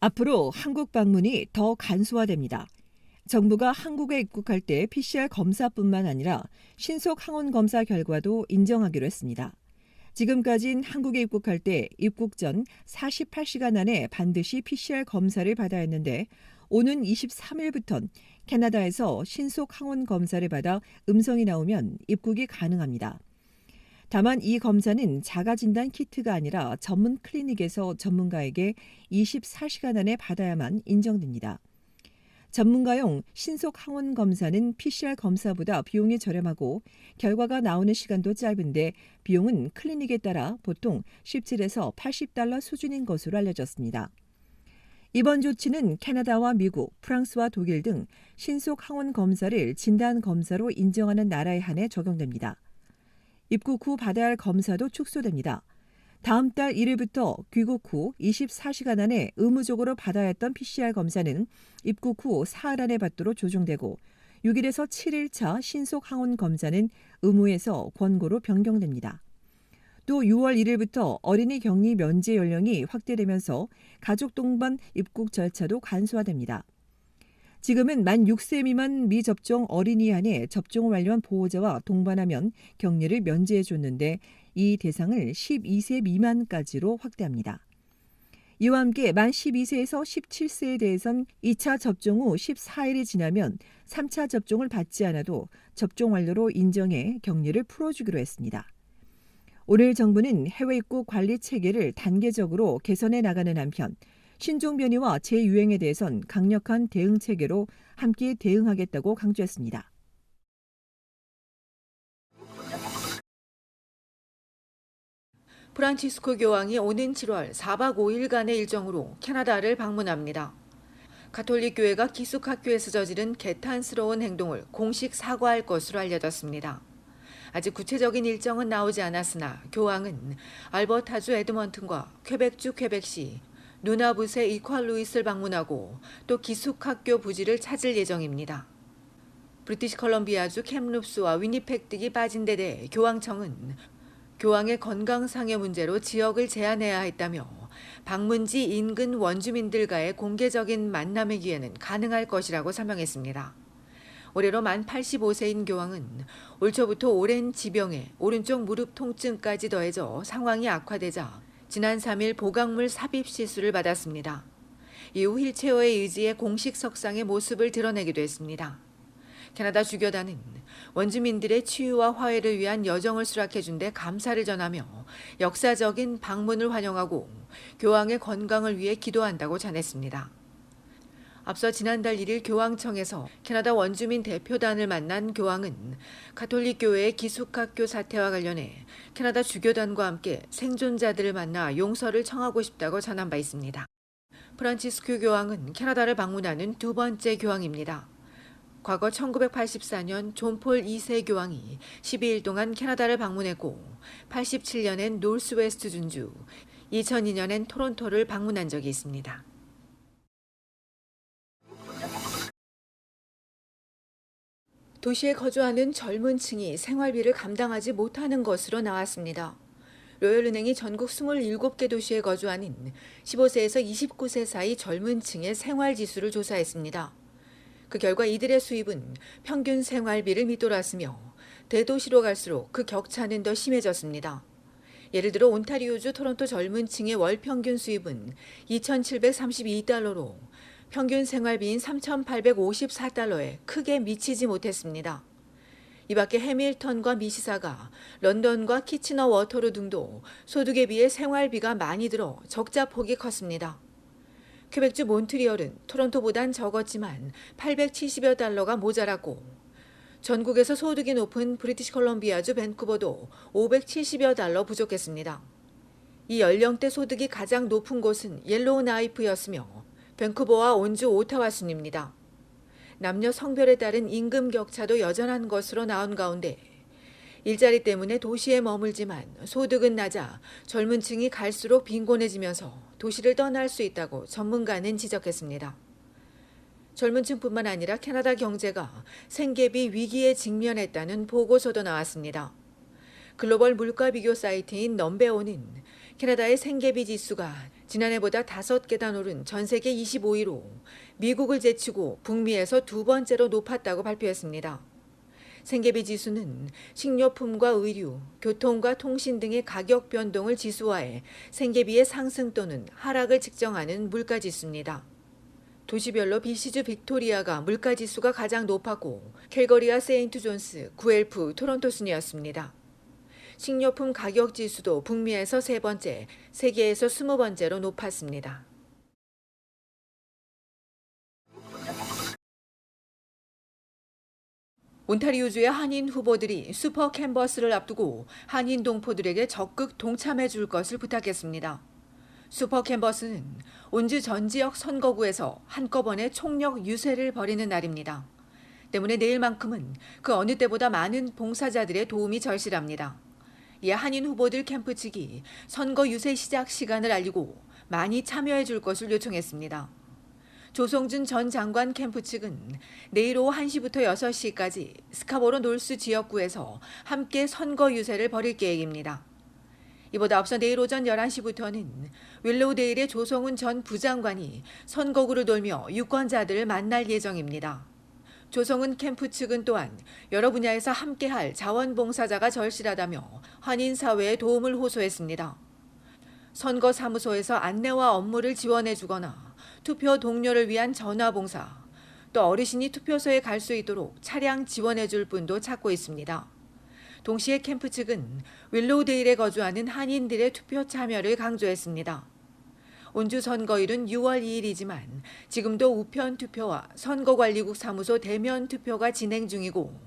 앞으로 한국 방문이 더 간소화됩니다. 정부가 한국에 입국할 때 PCR 검사뿐만 아니라 신속 항원 검사 결과도 인정하기로 했습니다. 지금까진 한국에 입국할 때 입국 전 48시간 안에 반드시 PCR 검사를 받아야 했는데 오는 23일부턴 캐나다에서 신속 항원 검사를 받아 음성이 나오면 입국이 가능합니다. 다만 이 검사는 자가진단 키트가 아니라 전문 클리닉에서 전문가에게 24시간 안에 받아야만 인정됩니다. 전문가용 신속 항원 검사는 PCR 검사보다 비용이 저렴하고 결과가 나오는 시간도 짧은데 비용은 클리닉에 따라 보통 17에서 80달러 수준인 것으로 알려졌습니다. 이번 조치는 캐나다와 미국, 프랑스와 독일 등 신속 항원 검사를 진단 검사로 인정하는 나라에 한해 적용됩니다. 입국 후 받아야 할 검사도 축소됩니다. 다음 달 1일부터 귀국 후 24시간 안에 의무적으로 받아야 했던 PCR 검사는 입국 후 사흘 안에 받도록 조정되고 6일에서 7일차 신속 항원 검사는 의무에서 권고로 변경됩니다. 또 6월 1일부터 어린이 격리 면제 연령이 확대되면서 가족 동반 입국 절차도 간소화됩니다. 지금은 만 6세 미만 미접종 어린이에 한해 접종을 완료한 보호자와 동반하면 격리를 면제해줬는데 이 대상을 12세 미만까지로 확대합니다. 이와 함께 만 12세에서 17세에 대해선 2차 접종 후 14일이 지나면 3차 접종을 받지 않아도 접종 완료로 인정해 격리를 풀어주기로 했습니다. 오늘 정부는 해외 입국 관리 체계를 단계적으로 개선해 나가는 한편 신종 변이와 재유행에 대해선 강력한 대응 체계로 함께 대응하겠다고 강조했습니다. 프란치스코 교황이 오는 7월 4박 5일간의 일정으로 캐나다를 방문합니다. 가톨릭 교회가 기숙학교에서 저지른 개탄스러운 행동을 공식 사과할 것으로 알려졌습니다. 아직 구체적인 일정은 나오지 않았으나 교황은 알버타주 에드먼튼과 퀘벡주 퀘벡시, 누나붓의 이퀄루이스를 방문하고 또 기숙학교 부지를 찾을 예정입니다. 브리티시 컬럼비아주 켐룹스와 위니펙 딕이 빠진 데 대해 교황청은 교황의 건강상의 문제로 지역을 제한해야 했다며 방문지 인근 원주민들과의 공개적인 만남의 기회는 가능할 것이라고 설명했습니다. 올해로 만 85세인 교황은 올 초부터 오랜 지병에 오른쪽 무릎 통증까지 더해져 상황이 악화되자 지난 3일 보강물 삽입 시술을 받았습니다. 이후 휠체어에 의지해 공식 석상의 모습을 드러내기도 했습니다. 캐나다 주교단은 원주민들의 치유와 화해를 위한 여정을 수락해준 데 감사를 전하며 역사적인 방문을 환영하고 교황의 건강을 위해 기도한다고 전했습니다. 앞서 지난달 1일 교황청에서 캐나다 원주민 대표단을 만난 교황은 가톨릭 교회의 기숙학교 사태와 관련해 캐나다 주교단과 함께 생존자들을 만나 용서를 청하고 싶다고 전한 바 있습니다. 프란치스코 교황은 캐나다를 방문하는 두 번째 교황입니다. 과거 1984년 존 폴 2세 교황이 12일 동안 캐나다를 방문했고 87년엔 노스웨스트 준주, 2002년엔 토론토를 방문한 적이 있습니다. 도시에 거주하는 젊은 층이 생활비를 감당하지 못하는 것으로 나왔습니다. 로열은행이 전국 27개 도시에 거주하는 15세에서 29세 사이 젊은 층의 생활지수를 조사했습니다. 그 결과 이들의 수입은 평균 생활비를 밑돌았으며 대도시로 갈수록 그 격차는 더 심해졌습니다. 예를 들어 온타리오주 토론토 젊은 층의 월 평균 수입은 2,732달러로 평균 생활비인 3,854달러에 크게 미치지 못했습니다. 이 밖에 해밀턴과 미시사가, 런던과 키치너 워터루 등도 소득에 비해 생활비가 많이 들어 적자 폭이 컸습니다. 퀘벡주 몬트리올은 토론토보단 적었지만 870여 달러가 모자랐고 전국에서 소득이 높은 브리티시 컬럼비아주 밴쿠버도 570여 달러 부족했습니다. 이 연령대 소득이 가장 높은 곳은 옐로우 나이프였으며 밴쿠버와 온주 오타와 순입니다. 남녀 성별에 따른 임금 격차도 여전한 것으로 나온 가운데 일자리 때문에 도시에 머물지만 소득은 낮아 젊은 층이 갈수록 빈곤해지면서 도시를 떠날 수 있다고 전문가는 지적했습니다. 젊은 층뿐만 아니라 캐나다 경제가 생계비 위기에 직면했다는 보고서도 나왔습니다. 글로벌 물가 비교 사이트인 넘베오는 캐나다의 생계비 지수가 지난해보다 5계단 오른 전 세계 25위로 미국을 제치고 북미에서 두 번째로 높았다고 발표했습니다. 생계비 지수는 식료품과 의류, 교통과 통신 등의 가격 변동을 지수화해 생계비의 상승 또는 하락을 측정하는 물가지수입니다. 도시별로 BC주 빅토리아가 물가지수가 가장 높았고 캘거리와 세인트 존스, 구엘프, 토론토 순이었습니다. 식료품 가격 지수도 북미에서 3번째, 세계에서 20번째로 높았습니다. 온타리오주의 한인 후보들이 슈퍼 캔버스를 앞두고 한인 동포들에게 적극 동참해 줄 것을 부탁했습니다. 슈퍼 캔버스는 온주 전 지역 선거구에서 한꺼번에 총력 유세를 벌이는 날입니다. 때문에 내일만큼은 그 어느 때보다 많은 봉사자들의 도움이 절실합니다. 이에 한인 후보들 캠프 측이 선거 유세 시작 시간을 알리고 많이 참여해 줄 것을 요청했습니다. 조성준 전 장관 캠프 측은 내일 오후 1시부터 6시까지 스카보로 놀스 지역구에서 함께 선거 유세를 벌일 계획입니다. 이보다 앞서 내일 오전 11시부터는 윌로우데일의 조성훈 전 부장관이 선거구를 돌며 유권자들을 만날 예정입니다. 조성훈 캠프 측은 또한 여러 분야에서 함께할 자원봉사자가 절실하다며 한인 사회에 도움을 호소했습니다. 선거사무소에서 안내와 업무를 지원해 주거나 투표 동료를 위한 전화봉사, 또 어르신이 투표소에 갈 수 있도록 차량 지원해 줄 분도 찾고 있습니다. 동시에 캠프 측은 윌로우데일에 거주하는 한인들의 투표 참여를 강조했습니다. 온주 선거일은 6월 2일이지만 지금도 우편 투표와 선거관리국 사무소 대면 투표가 진행 중이고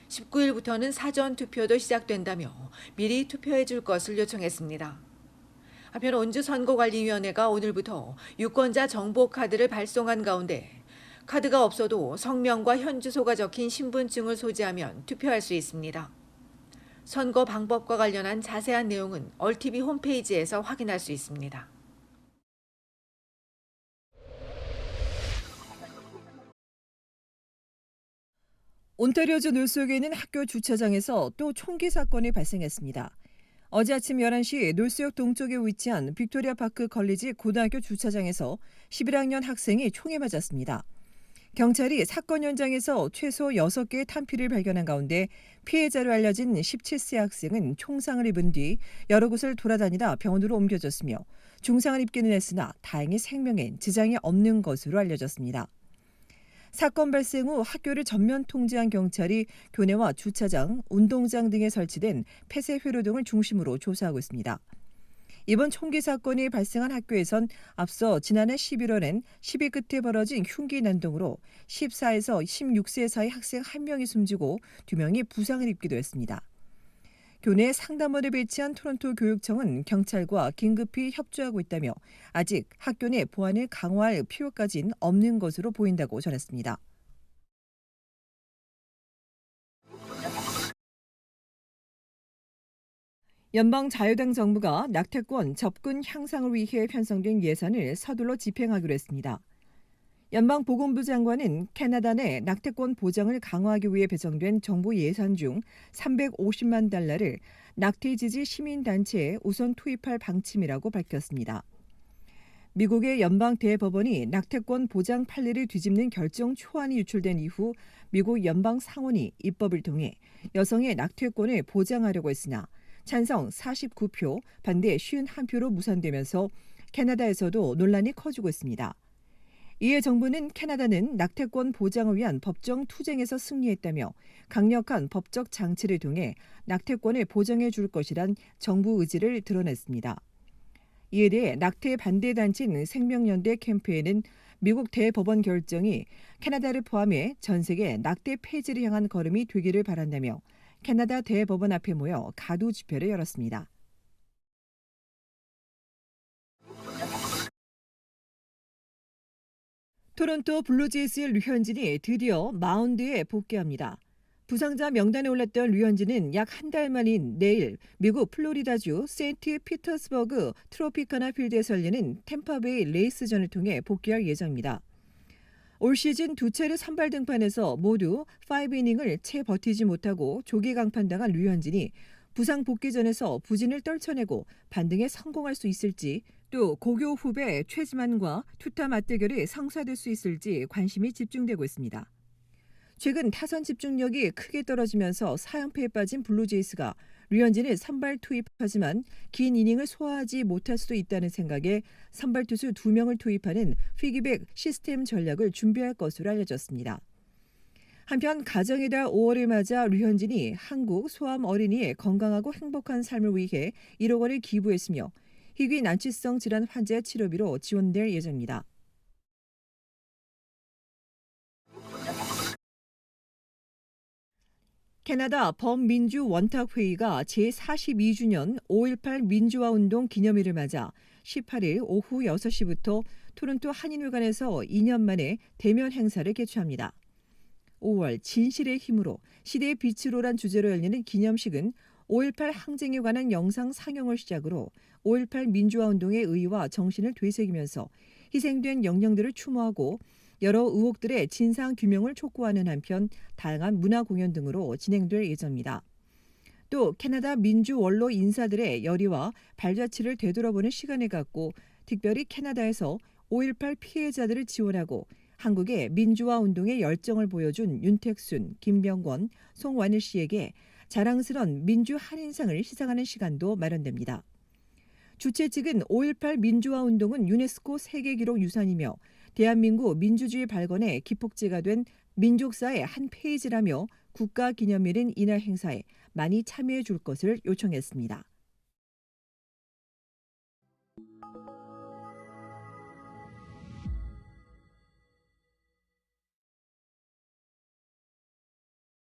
19일부터는 사전 투표도 시작된다며 미리 투표해 줄 것을 요청했습니다. 한편 온주 선거관리위원회가 오늘부터 유권자 정보 카드를 발송한 가운데 카드가 없어도 성명과 현주소가 적힌 신분증을 소지하면 투표할 수 있습니다. 선거 방법과 관련한 자세한 내용은 얼티비 홈페이지에서 확인할 수 있습니다. 온타리오주 놀스역에 있는 학교 주차장에서 또 총기 사건이 발생했습니다. 어제 아침 11시 놀스역 동쪽에 위치한 빅토리아 파크 컬리지 고등학교 주차장에서 11학년 학생이 총에 맞았습니다. 경찰이 사건 현장에서 최소 6개의 탄피를 발견한 가운데 피해자로 알려진 17세 학생은 총상을 입은 뒤 여러 곳을 돌아다니다 병원으로 옮겨졌으며 중상을 입기는 했으나 다행히 생명엔 지장이 없는 것으로 알려졌습니다. 사건 발생 후 학교를 전면 통제한 경찰이 교내와 주차장, 운동장 등에 설치된 폐쇄 회로 등을 중심으로 조사하고 있습니다. 이번 총기 사건이 발생한 학교에선 앞서 지난해 11월엔 시비 끝에 벌어진 흉기 난동으로 14에서 16세 사이 학생 1명이 숨지고 2명이 부상을 입기도 했습니다. 교내 상담원을 배치한 토론토 교육청은 경찰과 긴급히 협조하고 있다며 아직 학교 내 보안을 강화할 필요까지는 없는 것으로 보인다고 전했습니다. 연방 자유당 정부가 낙태권 접근 향상을 위해 편성된 예산을 서둘러 집행하기로 했습니다. 연방보건부 장관은 캐나다 내 낙태권 보장을 강화하기 위해 배정된 정부 예산 중 350만 달러를 낙태 지지 시민단체에 우선 투입할 방침이라고 밝혔습니다. 미국의 연방 대법원이 낙태권 보장 판례를 뒤집는 결정 초안이 유출된 이후 미국 연방 상원이 입법을 통해 여성의 낙태권을 보장하려고 했으나 찬성 49표, 반대 51표로 무산되면서 캐나다에서도 논란이 커지고 있습니다. 이에 정부는 캐나다는 낙태권 보장을 위한 법정 투쟁에서 승리했다며 강력한 법적 장치를 통해 낙태권을 보장해 줄 것이란 정부 의지를 드러냈습니다. 이에 대해 낙태 반대 단체인 생명연대 캠프에는 미국 대법원 결정이 캐나다를 포함해 전 세계 낙태 폐지를 향한 걸음이 되기를 바란다며 캐나다 대법원 앞에 모여 가두 집회를 열었습니다. 토론토 블루제이스의 류현진이 드디어 마운드에 복귀합니다. 부상자 명단에 올랐던 류현진은 약 한 달 만인 내일 미국 플로리다주 세인트 피터스버그 트로피카나 필드에서 열리는 템파베이 레이스전을 통해 복귀할 예정입니다. 올 시즌 두 차례 선발 등판에서 모두 5이닝을 채 버티지 못하고 조기 강판당한 류현진이 부상 복귀전에서 부진을 떨쳐내고 반등에 성공할 수 있을지, 또 고교 후배 최지만과 투타 맞대결이 성사될 수 있을지 관심이 집중되고 있습니다. 최근 타선 집중력이 크게 떨어지면서 4연패에 빠진 블루제이스가 류현진을 선발 투입하지만 긴 이닝을 소화하지 못할 수도 있다는 생각에 선발 투수 2명을 투입하는 피기백 시스템 전략을 준비할 것으로 알려졌습니다. 한편 가정의 달 5월을 맞아 류현진이 한국 소아암 어린이의 건강하고 행복한 삶을 위해 1억 원을 기부했으며 희귀 난치성 질환 환자 치료비로 지원될 예정입니다. 캐나다 범민주 원탁회의가 제42주년 5.18 민주화운동 기념일을 맞아 18일 오후 6시부터 토론토 한인회관에서 2년 만에 대면 행사를 개최합니다. 5월 진실의 힘으로 시대의 빛으로란 주제로 열리는 기념식은 5.18 항쟁에 관한 영상 상영을 시작으로 5.18 민주화운동의 의의와 정신을 되새기면서 희생된 영령들을 추모하고 여러 의혹들의 진상 규명을 촉구하는 한편 다양한 문화 공연 등으로 진행될 예정입니다. 또 캐나다 민주 원로 인사들의 열의와 발자취를 되돌아보는 시간을 갖고 특별히 캐나다에서 5.18 피해자들을 지원하고 한국의 민주화 운동의 열정을 보여준 윤택순, 김병권, 송완일 씨에게 자랑스런 민주 한인상을 시상하는 시간도 마련됩니다. 주최 측은 5.18 민주화 운동은 유네스코 세계기록유산이며 대한민국 민주주의 발건의 기폭제가 된 민족사의 한 페이지라며 국가기념일인 이날 행사에 많이 참여해 줄 것을 요청했습니다.